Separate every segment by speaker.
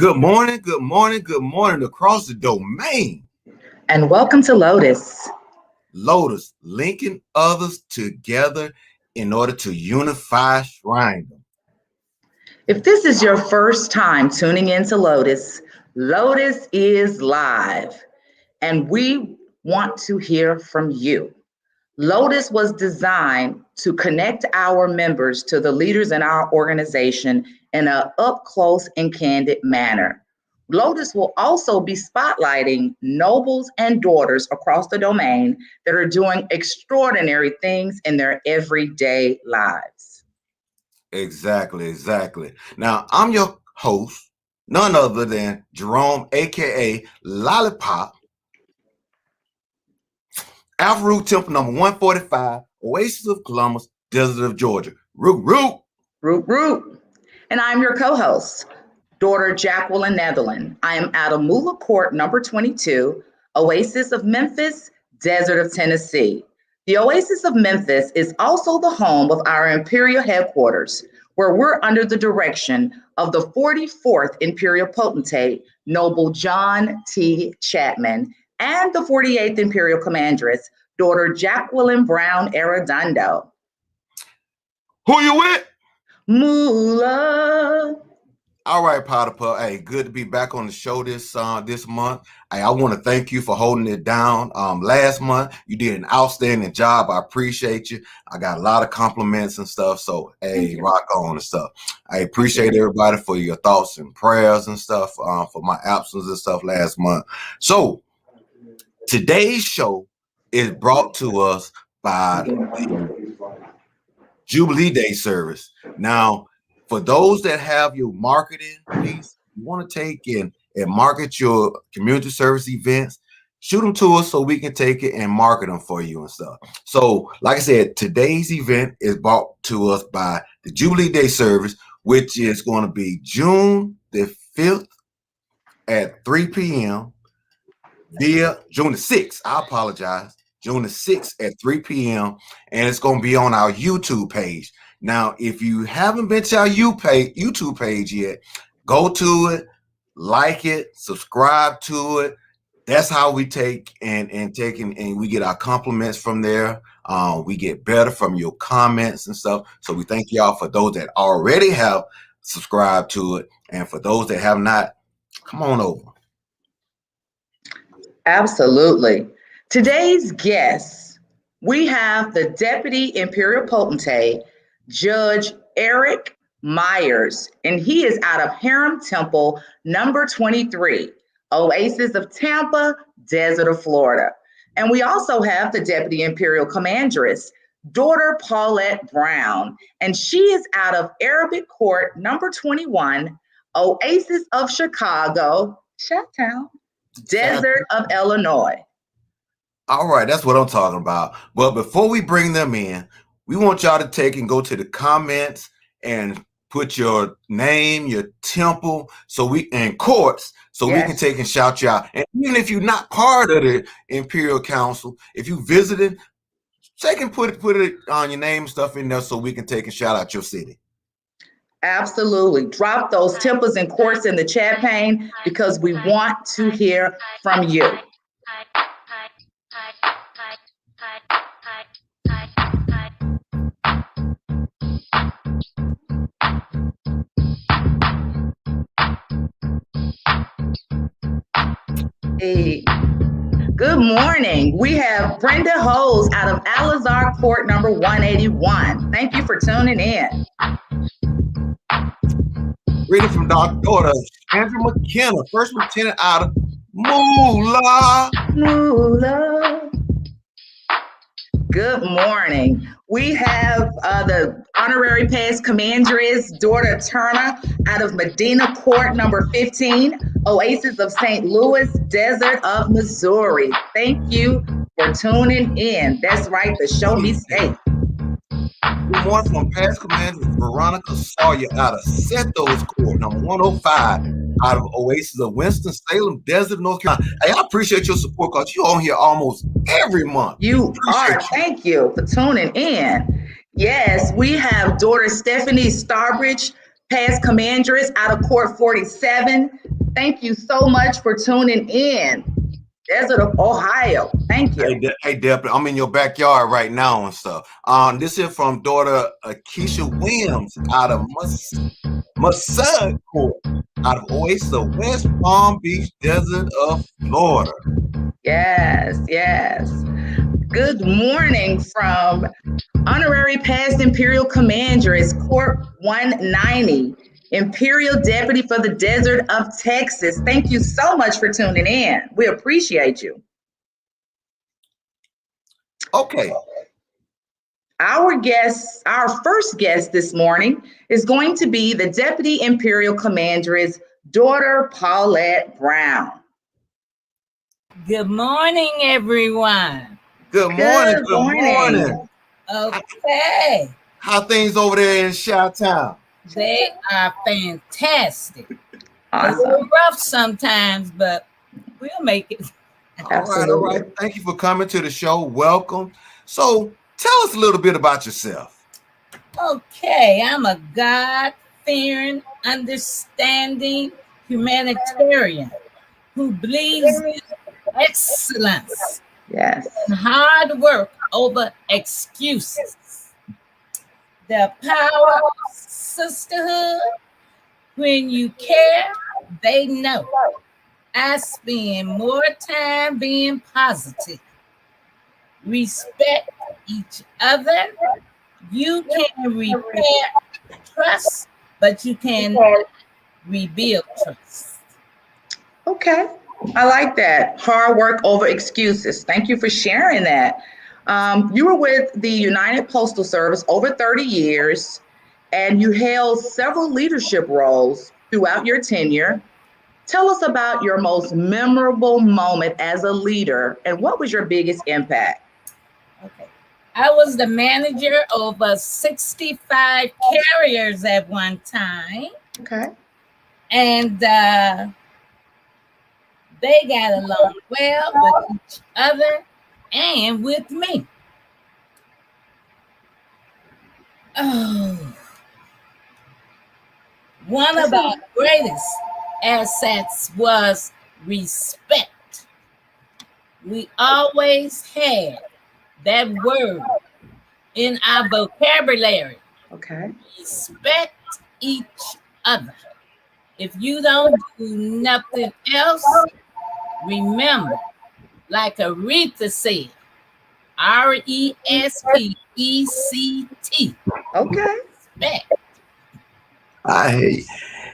Speaker 1: Good morning, good morning, good morning across the domain.
Speaker 2: And welcome to LOTUS.
Speaker 1: LOTUS, linking others together in order to unify Shrinedom.
Speaker 2: If this is your first time tuning into LOTUS, LOTUS is live, and we want to hear from you. LOTUS was designed to connect our members to the leaders in our organization in an up-close and candid manner. LOTUS will also be spotlighting nobles and daughters across the domain that are doing extraordinary things in their everyday lives.
Speaker 1: Exactly. Now, I'm your host, none other than Jerome, aka Lollipop, Alpha Root Temple number 145, Oasis of Columbus, Desert of Georgia. Root.
Speaker 2: And I'm your co-host, daughter Jacqueline Netherland. I am out of Mula Court number 22, Oasis of Memphis, Desert of Tennessee. The Oasis of Memphis is also the home of our Imperial headquarters, where we're under the direction of the 44th Imperial Potentate, Noble John T. Chapman, and the 48th Imperial Commandress, daughter Jacqueline Brown Arredondo.
Speaker 1: Who you with?
Speaker 2: Mula.
Speaker 1: All right, Powder Puff. Hey, good to be back on the show this month. Hey, I want to thank you for holding it down. Last month you did an outstanding job. I appreciate you. I got a lot of compliments and stuff. So hey, rock on and stuff. I appreciate everybody for your thoughts and prayers and stuff for my absence and stuff last month. So today's show is brought to us by the Jubilee Day service. Now, for those that have your marketing piece, you want to take and market your community service events, shoot them to us so we can take it and market them for you and stuff. So, like I said, today's event is brought to us by the Jubilee Day service, which is going to be June the 5th at 3 p.m. via June the 6th. I apologize. June the 6th at 3 p.m. and it's going to be on our YouTube page. Now, if you haven't been to our YouTube page yet, go to it, like it, subscribe to it. That's how we take and we get our compliments from there. We get better from your comments and stuff. So we thank y'all for those that already have subscribed to it. And for those that have not, come on over.
Speaker 2: Absolutely. Today's guests, we have the Deputy Imperial Potentate, Judge Eric Myers, and he is out of Harem Temple number 23, Oasis of Tampa, Desert of Florida. And we also have the Deputy Imperial Commandress, daughter Paulette Brown, and she is out of Arabic Court number 21, Oasis of Chicago, Chi-Town, Desert of Illinois.
Speaker 1: All right, that's what I'm talking about. But before we bring them in, we want y'all to take and go to the comments and put your name, your temple, and courts, so we can take and shout you out. And even if you're not part of the Imperial Council, if you visited, take and put it on your name and stuff in there so we can take and shout out your city.
Speaker 2: Absolutely. Drop those temples and courts in the chat pane because we want to hear from you. Hey. Good morning. We have Brenda Hose out of Alizar Court number 181. Thank you for tuning in.
Speaker 1: Reading from daughter Andrew McKenna, first lieutenant out of Mula.
Speaker 2: Good morning. We have the honorary past commandress, daughter Turner, out of Medinah Court number 15, Oasis of St. Louis, Desert of Missouri. Thank you for tuning in. That's right, the show me safe.
Speaker 1: Good morning from past commandress Veronica Sawyer out of Sethos Court number 105, out of Oasis of Winston, Salem, Desert, North Carolina. Hey, I appreciate your support because you're on here almost every month.
Speaker 2: You are. Thank you for tuning in. Yes, we have daughter Stephanie Starbridge, past commandress out of Court 47, Thank you so much for tuning in. Desert of Ohio. Thank you.
Speaker 1: Hey, Delphine, I'm in your backyard right now and stuff. This is from daughter Keisha Williams out of Massac Court, out of Oasis, West Palm Beach, Desert of Florida.
Speaker 2: Yes, yes. Good morning from Honorary Past Imperial Commandress, Corp 190, Imperial Deputy for the Desert of Texas. Thank you so much for tuning in. We appreciate you.
Speaker 1: Okay.
Speaker 2: Our first guest this morning is going to be the Deputy Imperial Commandress, daughter Paulette Brown.
Speaker 3: Good morning, everyone.
Speaker 1: Good morning. Good morning.
Speaker 3: Okay.
Speaker 1: How things over there in Chi-Town?
Speaker 3: They are fantastic.
Speaker 2: Awesome.
Speaker 3: A little rough sometimes, but we'll make it.
Speaker 2: Absolutely.
Speaker 1: All right. Thank you for coming to the show. Welcome. So tell us a little bit about yourself.
Speaker 3: Okay. I'm a God-fearing, understanding humanitarian who believes in excellence.
Speaker 2: Yes.
Speaker 3: And hard work over excuses. The power of sisterhood. When you care, they know. I spend more time being positive. Respect each other. You can repair trust, but you cannot rebuild trust.
Speaker 2: Okay. I like that. Hard work over excuses. Thank you for sharing that. You were with the United Postal Service over 30 years, and you held several leadership roles throughout your tenure. Tell us about your most memorable moment as a leader, and what was your biggest impact?
Speaker 3: Okay. I was the manager over 65 carriers at one time.
Speaker 2: Okay.
Speaker 3: And they got along well with each other and with me. Oh, one of our greatest assets was respect. We always had that word in our vocabulary.
Speaker 2: Okay.
Speaker 3: Respect each other. If you don't do nothing else, remember, like Aretha said, RESPECT.
Speaker 2: Okay.
Speaker 3: Respect.
Speaker 1: I hear you.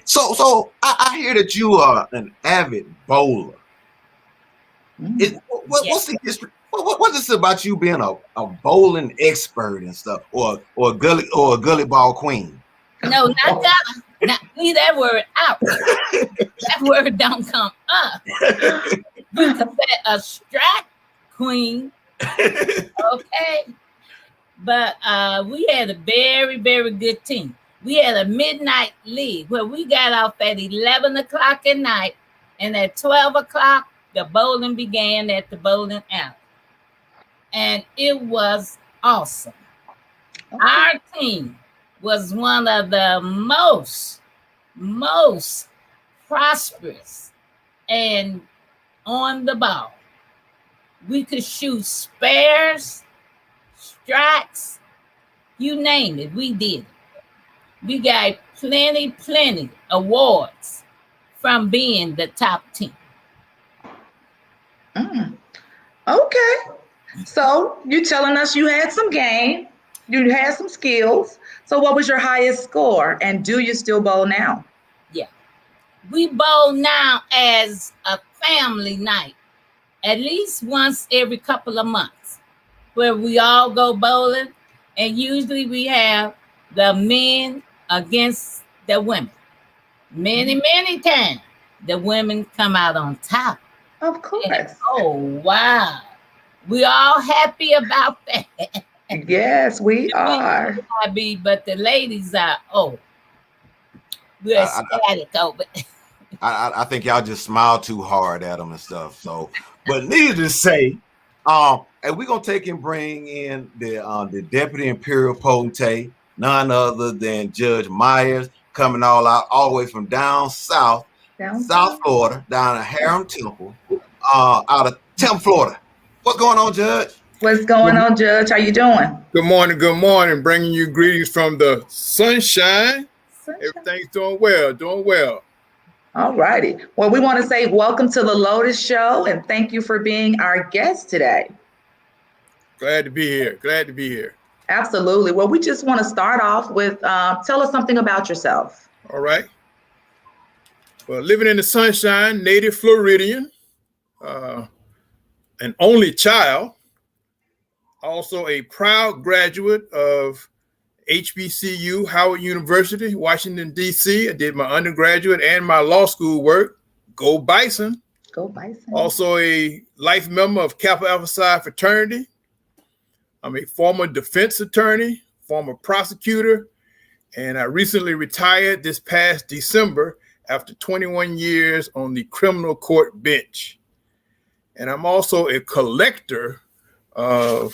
Speaker 1: So I hear that you are an avid bowler. What's the history? What is it about you being a bowling expert and stuff, or a gully ball queen?
Speaker 3: No, not that. Leave that word out. That word don't come up. You can say a strike queen. Okay. But we had a very, very good team. We had a midnight league where we got off at 11 o'clock at night, and at 12 o'clock, the bowling began at the bowling alley. And it was awesome. Okay. Our team was one of the most prosperous and on the ball. We could shoot spares, strikes, you name it, we did it. We got plenty awards from being the top team.
Speaker 2: Okay. So you telling us you had some game, you had some skills. So what was your highest score, and do you still bowl now?
Speaker 3: Yeah. We bowl now as a family night, at least once every couple of months, where we all go bowling, and usually we have the men against the women. Many times the women come out on top.
Speaker 2: Of course.
Speaker 3: And, oh, wow. We all happy about that.
Speaker 2: Yes, we are.
Speaker 3: Happy, but the ladies are, we're ecstatic over it.
Speaker 1: I think y'all just smile too hard at them and stuff. So, but needless to say, and we're gonna take and bring in the Deputy Imperial Potentate, none other than Judge Myers, coming all the way from down south. South Florida, down at Harem Temple, out of Tampa, Florida. What's going on, Judge?
Speaker 2: What's going on, Judge? How you doing?
Speaker 4: Good morning. Good morning. Bringing you greetings from the sunshine. Everything's doing well. Doing well.
Speaker 2: All righty. Well, we want to say welcome to the LOTUS show and thank you for being our guest today.
Speaker 4: Glad to be here. Glad to be here.
Speaker 2: Absolutely. Well, we just want to start off with tell us something about yourself.
Speaker 4: All right. Well, living in the sunshine, native Floridian, an only child, also a proud graduate of H.P.C, Howard University, Washington, D.C. I did my undergraduate and my law school work. Go Bison.
Speaker 2: Go Bison.
Speaker 4: Also a life member of Kappa Alpha Psi fraternity. I'm a former defense attorney, former prosecutor, and I recently retired this past December after 21 years on the criminal court bench. And I'm also a collector of,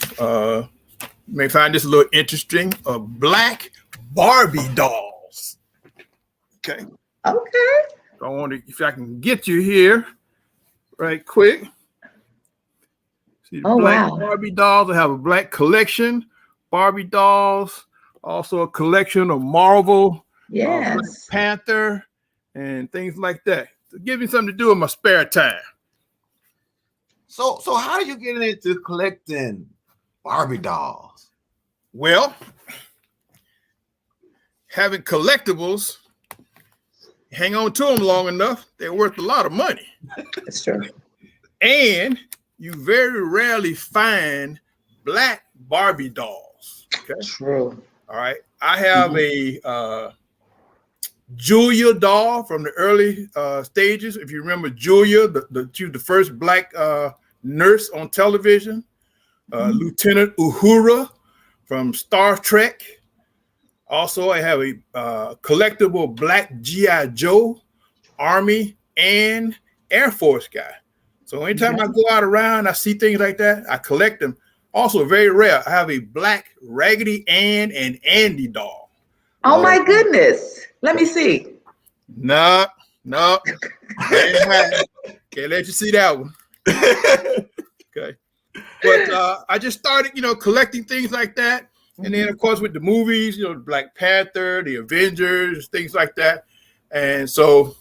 Speaker 4: you may find this a little interesting, of Black Barbie dolls. Okay.
Speaker 2: Okay.
Speaker 4: I want to, if I can get you here right quick. See the Black Barbie dolls. I have a black collection, Barbie dolls, also a collection of Marvel, Black Panther, and things like that. So give me something to do in my spare time.
Speaker 1: So how are you getting into collecting Barbie dolls?
Speaker 4: Well, having collectibles, hang on to them long enough, they're worth a lot of money.
Speaker 2: That's true.
Speaker 4: And you very rarely find Black Barbie dolls. Okay.
Speaker 2: True.
Speaker 4: All right. I have a Julia doll from the early stages. If you remember Julia, the first Black nurse on television, Lieutenant Uhura from Star Trek. Also, I have a collectible Black G.I. Joe, Army, and Air Force guy. So anytime I go out around, I see things like that, I collect them. Also, very rare, I have a Black Raggedy Ann and Andy doll.
Speaker 2: Oh my goodness. Let me see.
Speaker 4: No. Can't let you see that one. Okay. But I just started, collecting things like that. And then, of course, with the movies, Black Panther, the Avengers, things like that. And so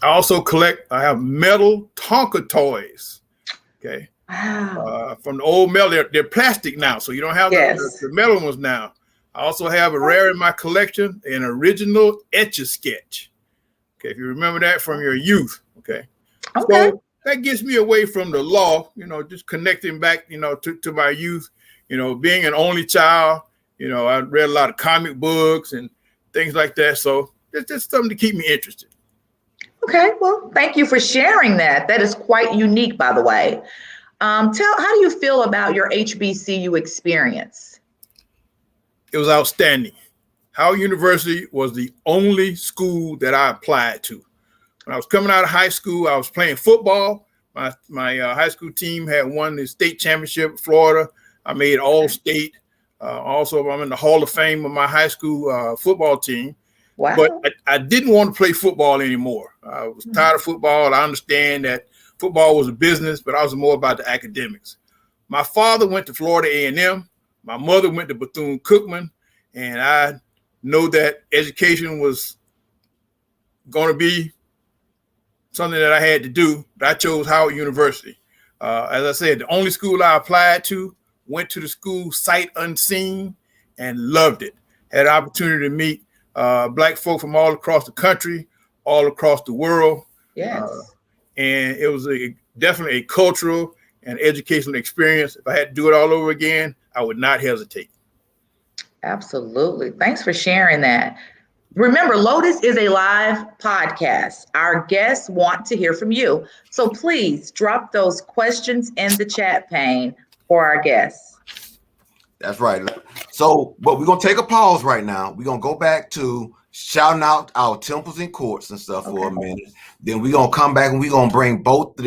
Speaker 4: I also I have metal Tonka toys. Okay.
Speaker 2: Wow.
Speaker 4: From the old metal, they're plastic now. So you don't have the metal ones now. I also have a rare in my collection, an original Etch-a-Sketch. Okay. If you remember that from your youth. Okay. So that gets me away from the law, just connecting back, to my youth, being an only child. I read a lot of comic books and things like that. So it's just something to keep me interested.
Speaker 2: Okay, well, thank you for sharing that. That is quite unique, by the way. How do you feel about your HBCU experience?
Speaker 4: It was outstanding. Howard University was the only school that I applied to. When I was coming out of high school, I was playing football. My high school team had won the state championship in Florida. I made all-state. Also, I'm in the Hall of Fame of my high school football team.
Speaker 2: Wow.
Speaker 4: But I didn't want to play football anymore. I was tired of football. I understand that football was a business, but I was more about the academics. My father went to Florida A&M. My mother went to Bethune-Cookman. And I know that education was going to be something that I had to do. But I chose Howard University. As I said, the only school I applied to, went to the school sight unseen and loved it. Had an opportunity to meet Black folk from all across the country, all across the world.
Speaker 2: Yes.
Speaker 4: And it was definitely a cultural and educational experience. If I had to do it all over again, I would not hesitate.
Speaker 2: Absolutely. Thanks for sharing that. Remember, LOTUS is a live podcast. Our guests want to hear from you. So please drop those questions in the chat pane for our guests.
Speaker 1: That's right. So, but we're going to take a pause right now. We're going to go back to shouting out our temples and courts and stuff for a minute. Then we're going to come back and we're going to bring both the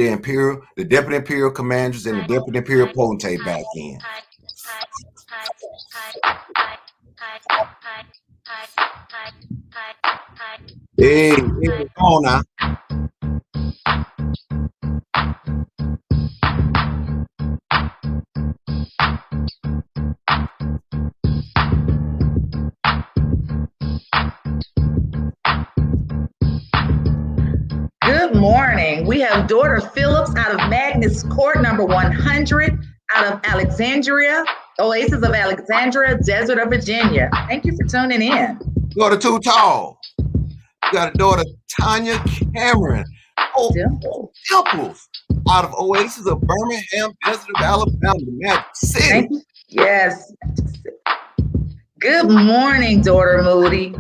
Speaker 1: Deputy Imperial Commandress and the Deputy Imperial Potentate back in. Hey, come on now.
Speaker 2: We have daughter Phillips out of Magnus Court, number 100, out of Alexandria, Oasis of Alexandria, Desert of Virginia. Thank you for tuning in.
Speaker 1: Daughter Too Tall. You got a daughter Tonya Cameron. Oh, Dimples out of Oasis of Birmingham, Desert of Alabama, Magic City.
Speaker 2: Thank you. Yes. Good morning, daughter Moody.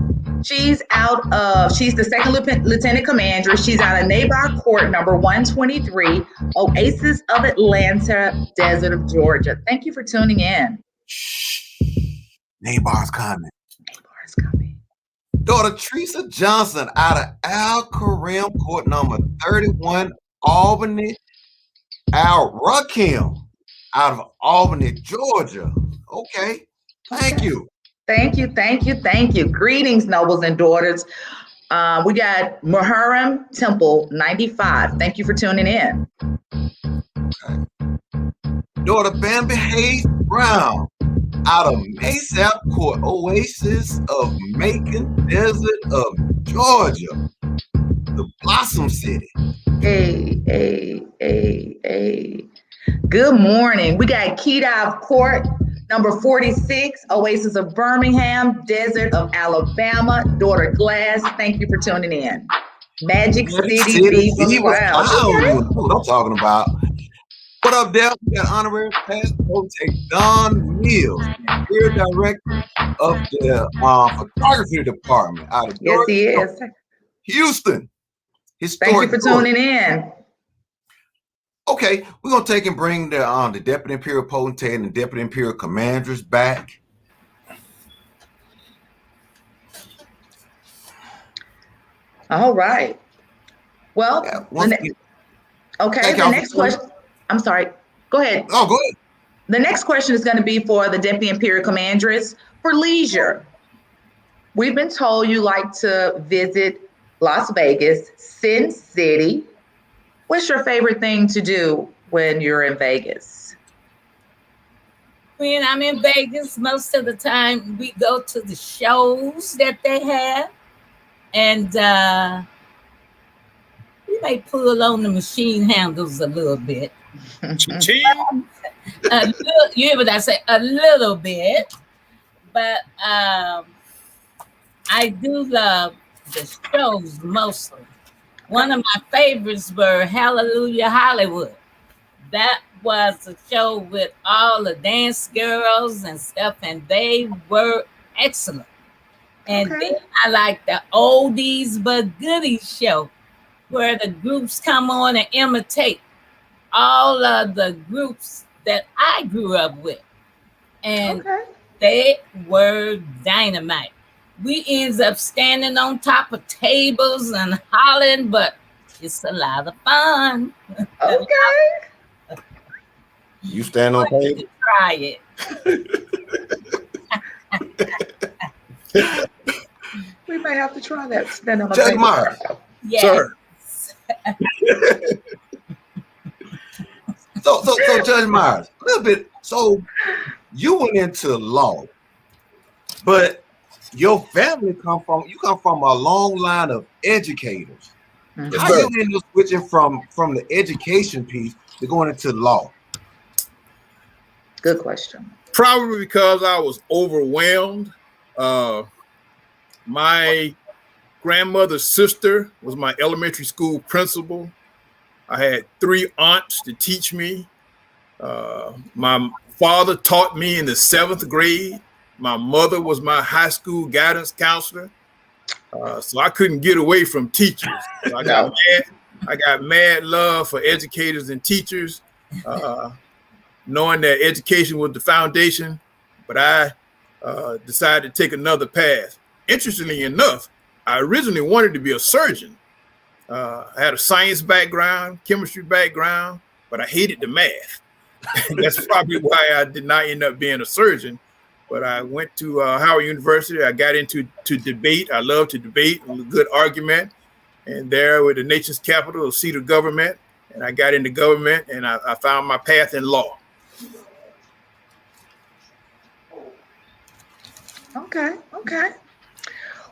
Speaker 2: She's the second lieutenant commander. She's out of Nabar Court, number 123, Oasis of Atlanta, Desert of Georgia. Thank you for tuning in.
Speaker 1: Shh. Nabar's coming.
Speaker 2: Nabar's coming.
Speaker 1: Daughter Teresa Johnson out of Al Karim Court, number 31, Albany. Al Rakim out of Albany, Georgia. Okay. Thank you.
Speaker 2: Thank you, thank you, thank you. Greetings, nobles and daughters. We got Muharrem Temple 95. Thank you for tuning in.
Speaker 1: Okay. Daughter Bambi Hayes Brown out of Masap Court, Oasis of Macon, Desert of Georgia, the Blossom City.
Speaker 2: Hey. Good morning. We got Keydive Court, number 46, Oasis of Birmingham, Desert of Alabama, daughter Glass. Thank you for tuning in. Magic City, Beaver Cloud.
Speaker 1: Okay. What I'm talking about. What up, Del? We got honorary past Potentate Don Mills, Imperial Director of the Photography Department out of
Speaker 2: Yes, he is.
Speaker 1: Houston.
Speaker 2: Thank you for tuning in.
Speaker 1: Okay, we're gonna take and bring the Deputy Imperial Potentate and the Deputy Imperial Commandress back.
Speaker 2: All right. Well, the next question. I'm sorry. Go ahead.
Speaker 1: Oh, go ahead.
Speaker 2: The next question is going to be for the Deputy Imperial Commandress for leisure. We've been told you like to visit Las Vegas, Sin City. What's your favorite thing to do when you're in Vegas?
Speaker 3: When I'm in Vegas, most of the time we go to the shows that they have, and we may pull on the machine handles a little bit. You hear what I say? A little bit, but I do love the shows mostly. One of my favorites were Hallelujah Hollywood. That was a show with all the dance girls and stuff, and they were excellent. And then I like the oldies but goodies show, where the groups come on and imitate all of the groups that I grew up with. And they were dynamite. We ends up standing on top of tables and hollering, but it's a lot of fun.
Speaker 2: Okay.
Speaker 1: You stand on table?
Speaker 3: Try
Speaker 2: it. We might have to try that. Stand on a
Speaker 1: Judge
Speaker 2: table.
Speaker 1: Myers.
Speaker 3: Yes.
Speaker 1: Sir. So Judge Myers, a little bit. So you went into law, but your family come from a long line of educators. Mm-hmm. How you end up switching from the education piece to going into law?
Speaker 2: Good question.
Speaker 4: Probably because I was overwhelmed. My grandmother's sister was my elementary school principal. I had 3 aunts to teach me. My father taught me in the 7th grade. My mother was my high school guidance counselor. So I couldn't get away from teachers. So I got mad love for educators and teachers, knowing that education was the foundation, but I decided to take another path. Interestingly enough, I originally wanted to be a surgeon. I had a science background, chemistry background, but I hated the math. That's probably why I did not end up being a surgeon. But I went to Howard University. I got into debate. I love to debate, a good argument. And there with the nation's capital, a seat of government. And I got into government, and I found my path in law.
Speaker 2: Okay.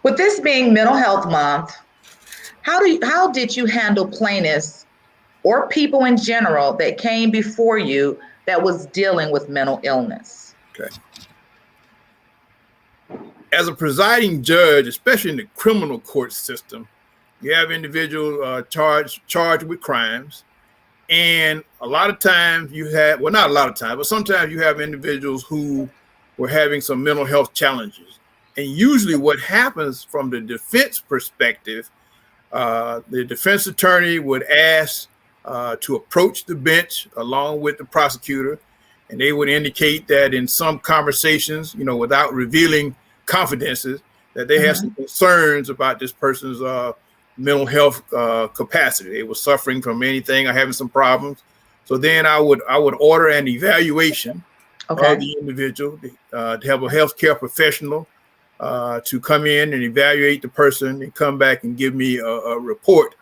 Speaker 2: With this being Mental Health Month, how did you handle plaintiffs or people in general that came before you that was dealing with mental illness?
Speaker 4: Okay. As a presiding judge, especially in the criminal court system, you have individuals charged with crimes. And a lot of times you have, well, not a lot of times, but sometimes you have individuals who were having some mental health challenges. And usually what happens from the defense perspective, the defense attorney would ask to approach the bench along with the prosecutor, and they would indicate that in some conversations, without revealing confidences, that they have some concerns about this person's mental health capacity. They were suffering from anything or having some problems. So then I would order an evaluation of the individual to have a healthcare professional to come in and evaluate the person and come back and give me a report.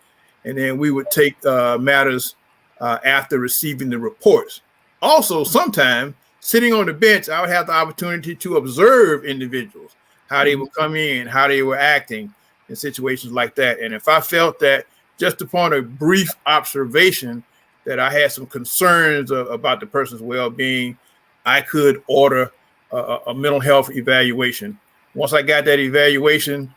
Speaker 4: And then we would take matters after receiving the reports. Also, sometimes sitting on the bench, I would have the opportunity to observe individuals, how they would come in, how they were acting in situations like that. And if I felt that just upon a brief observation that I had some concerns about the person's well-being, I could order a mental health evaluation. Once I got that evaluation,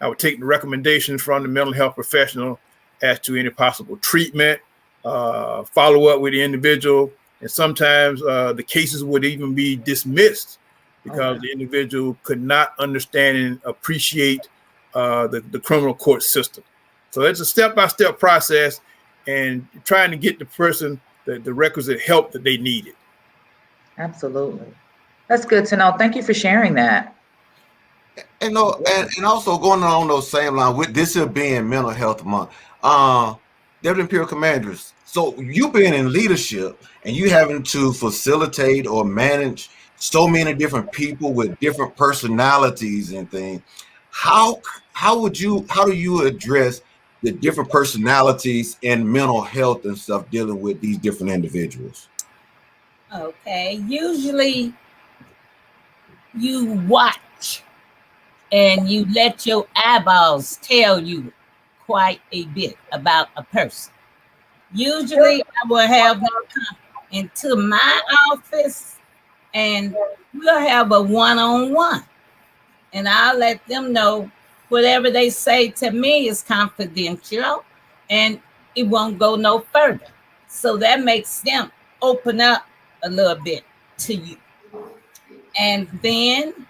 Speaker 4: I would take the recommendation from the mental health professional as to any possible treatment, follow up with the individual. And sometimes the cases would even be dismissed because the individual could not understand and appreciate the criminal court system. So it's a step-by-step process and trying to get the person the requisite help that they needed.
Speaker 2: Absolutely. That's good to know. Thank you for sharing that.
Speaker 1: And also going on those same lines, with this here being Mental Health Month, Deputy Imperial Commandress, so you being in leadership and you having to facilitate or manage so many different people with different personalities and things, how do you address the different personalities and mental health and stuff dealing with these different individuals?
Speaker 3: Okay, usually you watch and you let your eyeballs tell you quite a bit about a person. Usually I will have them come into my office and we'll have a one-on-one, and I'll let them know whatever they say to me is confidential and it won't go no further. So that makes them open up a little bit to you. And then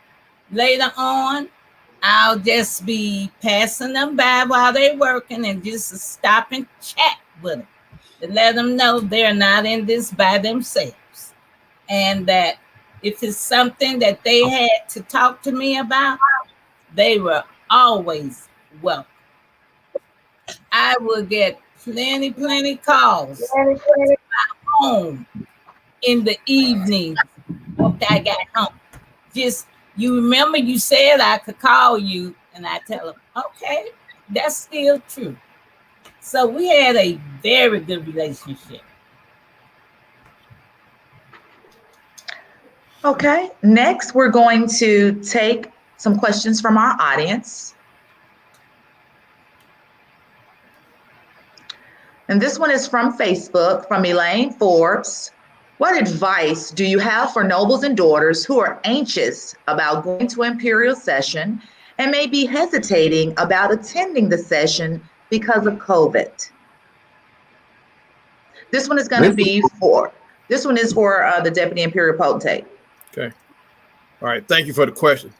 Speaker 3: later on, I'll just be passing them by while they're working and just stop and chat with them to let them know they're not in this by themselves. And that if it's something that they had to talk to me about, they were always welcome. I will get plenty calls home in the evening after I got home. Just, you remember you said I could call you, and I tell them, okay, that's still true. So we had a very good relationship.
Speaker 2: Okay, next we're going to take some questions from our audience. And this one is from Facebook, from Elaine Forbes. What advice do you have for nobles and daughters who are anxious about going to Imperial session and may be hesitating about attending the session because of COVID? This one is going to be for the Deputy Imperial Potentate.
Speaker 4: Okay. All right. Thank you for the question.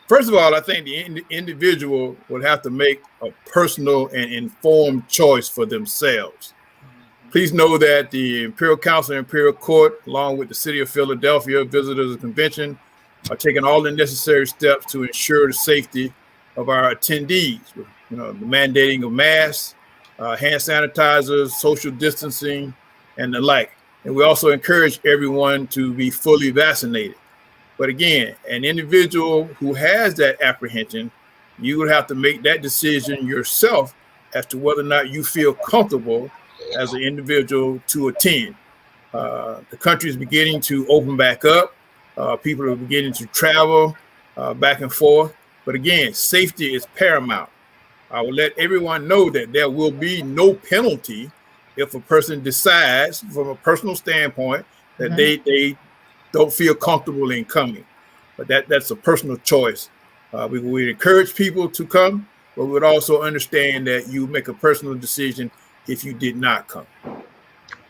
Speaker 4: First of all, I think the individual would have to make a personal and informed choice for themselves. Please know that the Imperial Council and Imperial Court, along with the City of Philadelphia Visitors Convention, are taking all the necessary steps to ensure the safety of our attendees. The mandating of masks, hand sanitizers, social distancing, and the like. And we also encourage everyone to be fully vaccinated. But again, an individual who has that apprehension, you would have to make that decision yourself as to whether or not you feel comfortable as an individual to attend. The country is beginning to open back up. People are beginning to travel back and forth. But again, safety is paramount. I will let everyone know that there will be no penalty if a person decides from a personal standpoint that they don't feel comfortable in coming. But that's a personal choice. We would encourage people to come, but we would also understand that you make a personal decision if you did not come.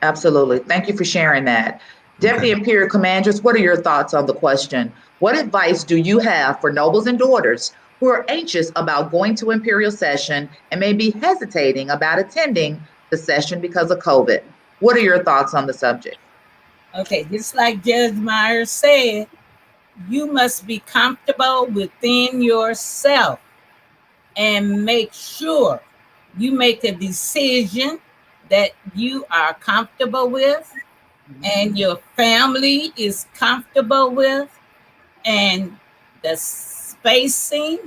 Speaker 2: Absolutely. Thank you for sharing that. Deputy Imperial Commandress, what are your thoughts on the question? What advice do you have for nobles and daughters who are anxious about going to Imperial session and may be hesitating about attending the session because of COVID? What are your thoughts on the subject?
Speaker 3: Okay, just like Judge Myers said, you must be comfortable within yourself and make sure you make a decision that you are comfortable with and your family is comfortable with, and the spacing,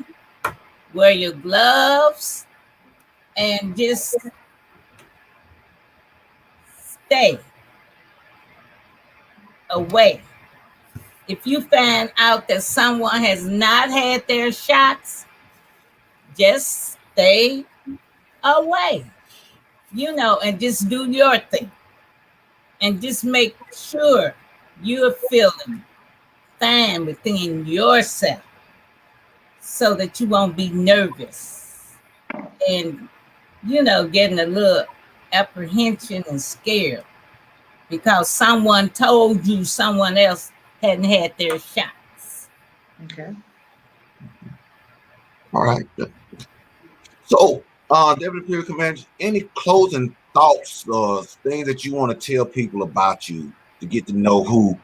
Speaker 3: wear your gloves, and just stay away. If you find out that someone has not had their shots, just stay away, and just do your thing. And just make sure you're feeling fine within yourself so that you won't be nervous and, getting a little apprehension and scared because someone told you someone else hadn't had their shots.
Speaker 2: Okay.
Speaker 1: All right. So, Deputy Imperial Commander, any closing thoughts or things that you want to tell people about you to get to know who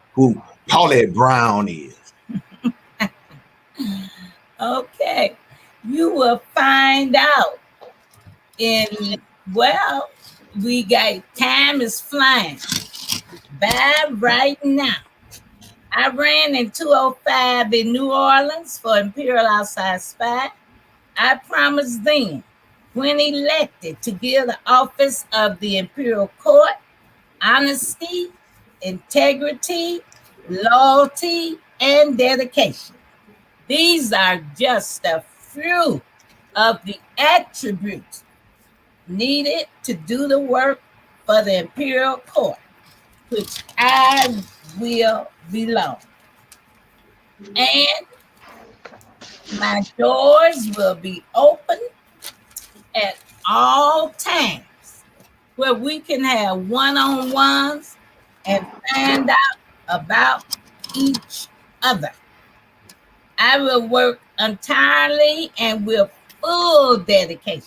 Speaker 1: Paulette Brown is?
Speaker 3: Okay. You will find out we got time is flying by right now. I ran in 205 in New Orleans for Imperial Outside Spy. I promised then, when elected, to give the office of the Imperial Court honesty, integrity, loyalty, and dedication. These are just a few of the attributes needed to do the work for the Imperial Court, which I will belong. And my doors will be open at all times where we can have one-on-ones and find out about each other. I will work entirely and with full dedication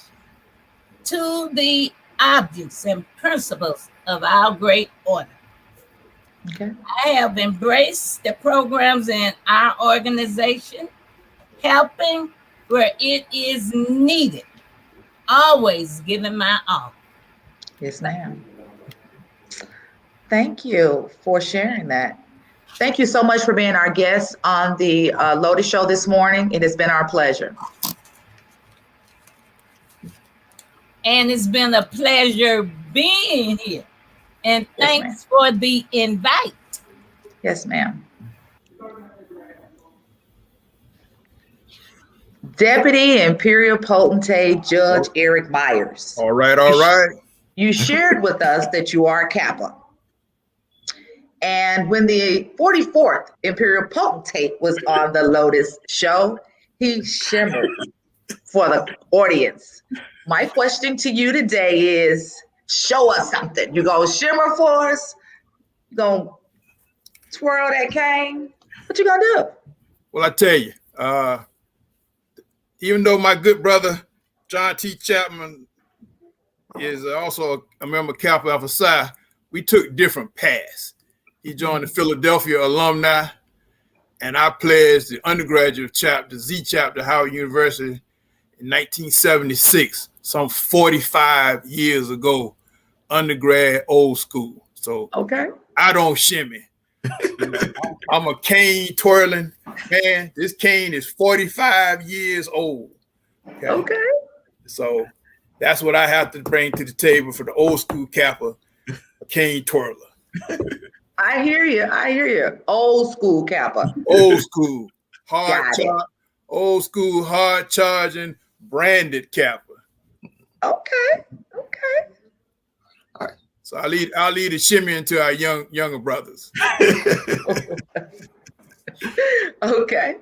Speaker 3: to the objects and principles of our great order.
Speaker 2: Okay.
Speaker 3: I have embraced the programs in our organization, helping where it is needed, always giving my all.
Speaker 2: Yes, ma'am. Thank you for sharing that. Thank you so much for being our guest on the LOTUS show this morning. It has been our pleasure.
Speaker 3: And it's been a pleasure being here. And thanks for the invite.
Speaker 2: Yes, ma'am. Deputy Imperial Potentate Judge Eric Myers.
Speaker 4: All right.
Speaker 2: You shared with us that you are a Kappa. And when the 44th Imperial Potentate was on the LOTUS show, he shimmered for the audience. My question to you today is, show us something. You gonna shimmer for us? You gonna twirl that cane? What you gonna do?
Speaker 4: Well, I tell you, even though my good brother, John T. Chapman, is also a member of Kappa Alpha Psi, we took different paths. He joined the Philadelphia alumni, and I pledged the undergraduate chapter, Z chapter, Howard University in 1976, some 45 years ago, undergrad, old school. So I don't shimmy. I'm a cane twirling man. This cane is 45 years old. Okay. So that's what I have to bring to the table for the old school Kappa, a cane twirler.
Speaker 2: I hear you. Old school Kappa.
Speaker 4: Old school, old school, hard charging, branded Kappa.
Speaker 2: Okay.
Speaker 1: All right.
Speaker 4: So I'll leave the shimmying to our younger brothers.
Speaker 2: Okay.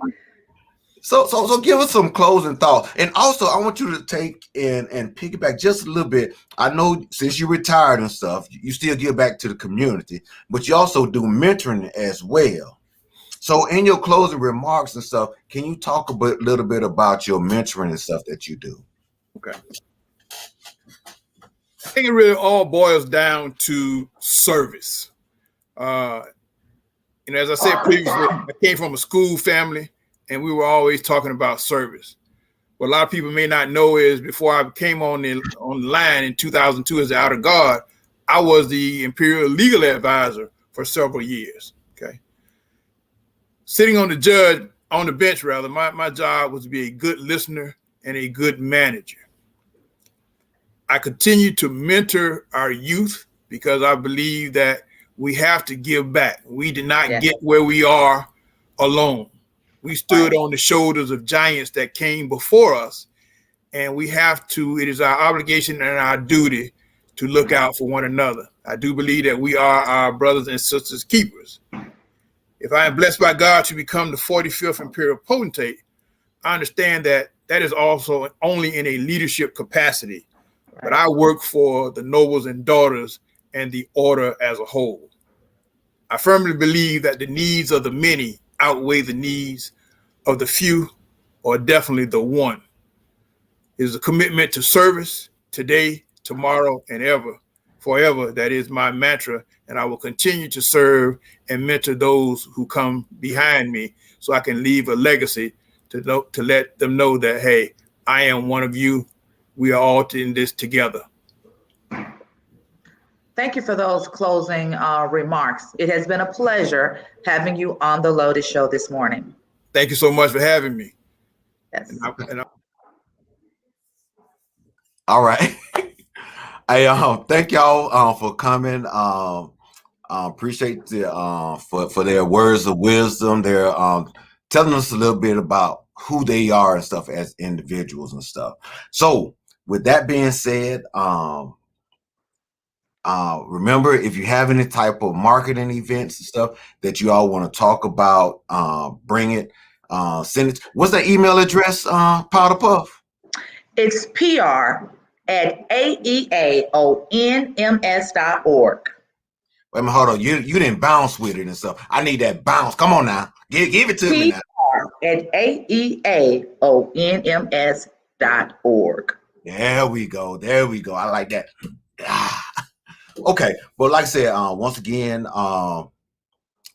Speaker 1: So give us some closing thoughts. And also I want you to take and piggyback just a little bit. I know since you retired and stuff, you still give back to the community, but you also do mentoring as well. So in your closing remarks and stuff, can you talk a little bit about your mentoring and stuff that you do?
Speaker 4: Okay. I think it really all boils down to service. As I said previously, I came from a school family, and we were always talking about service. What a lot of people may not know is before I came on the line in 2002 as the outer guard, I was the Imperial legal advisor for several years. Okay. Sitting on the bench, my job was to be a good listener and a good manager. I continue to mentor our youth because I believe that we have to give back. We did not get where we are alone. We stood on the shoulders of giants that came before us, and we have to, it is our obligation and our duty to look out for one another. I do believe that we are our brothers and sisters keepers. If I am blessed by God to become the 45th Imperial Potentate, I understand that that is also only in a leadership capacity, but I work for the nobles and daughters and the order as a whole. I firmly believe that the needs of the many outweigh the needs of the few, or definitely the one. It is a commitment to service today, tomorrow, and forever. That is my mantra, and I will continue to serve and mentor those who come behind me so I can leave a legacy to let them know that, hey, I am one of you. We are all in this together.
Speaker 2: Thank you for those closing remarks. It has been a pleasure having you on the LOTUS show this morning.
Speaker 4: Thank you so much for having me.
Speaker 2: Yes.
Speaker 1: All right. I thank y'all for coming. Appreciate for their words of wisdom. They're telling us a little bit about who they are and stuff as individuals and stuff. So with that being said, remember, if you have any type of marketing events and stuff that you all want to talk about, bring it, send it. What's the email address, Powder Puff?
Speaker 2: It's PR@AEAONMS.org.
Speaker 1: Wait a minute, hold on. You didn't bounce with it and stuff. I need that bounce. Come on now. Give it to me now.
Speaker 2: PR@AEAONMS.org.
Speaker 1: There we go. There we go. I like that. Okay. But like I said, once again,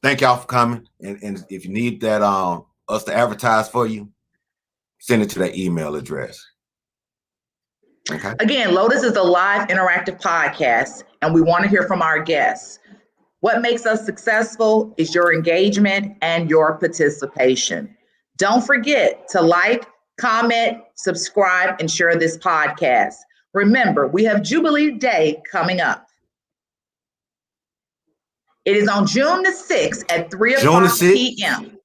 Speaker 1: thank y'all for coming. And if you need that us to advertise for you, send it to that email address. Okay.
Speaker 2: Again, LOTUS is a live interactive podcast, and we want to hear from our guests. What makes us successful is your engagement and your participation. Don't forget to like, comment, subscribe, and share this podcast. Remember, we have Jubilee Day coming up. It is on June the 6th at 3 o'clock p.m.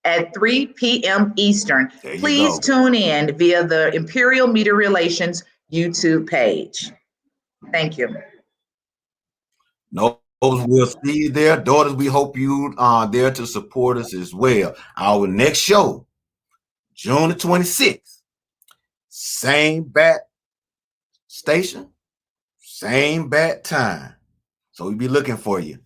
Speaker 2: At 3 p.m. Eastern. Please tune in via the Imperial Media Relations YouTube page. Thank you.
Speaker 1: No, we'll see you there. Daughters, we hope you are there to support us as well. Our next show, June the 26th, same bat station, same bat time. So we'll be looking for you.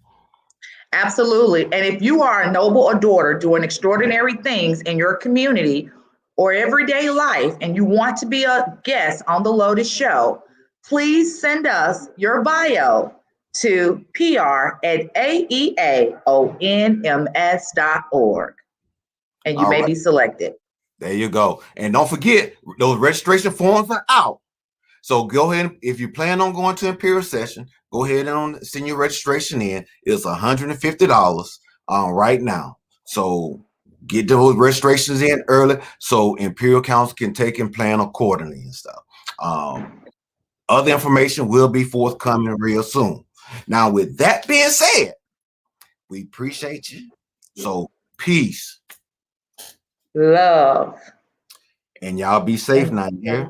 Speaker 2: Absolutely. And if you are a noble or daughter doing extraordinary things in your community or everyday life, and you want to be a guest on the LOTUS show, please send us your bio to PR@AEAONMS.org, and you may be selected.
Speaker 1: There you go. And don't forget, those registration forms are out. So go ahead, if you plan on going to Imperial Session, go ahead and send your registration in. It's $150 right now. So get those registrations in early so Imperial Council can take and plan accordingly and stuff. Other information will be forthcoming real soon. Now, with that being said, we appreciate you. So peace.
Speaker 2: Love.
Speaker 1: And y'all be safe now here.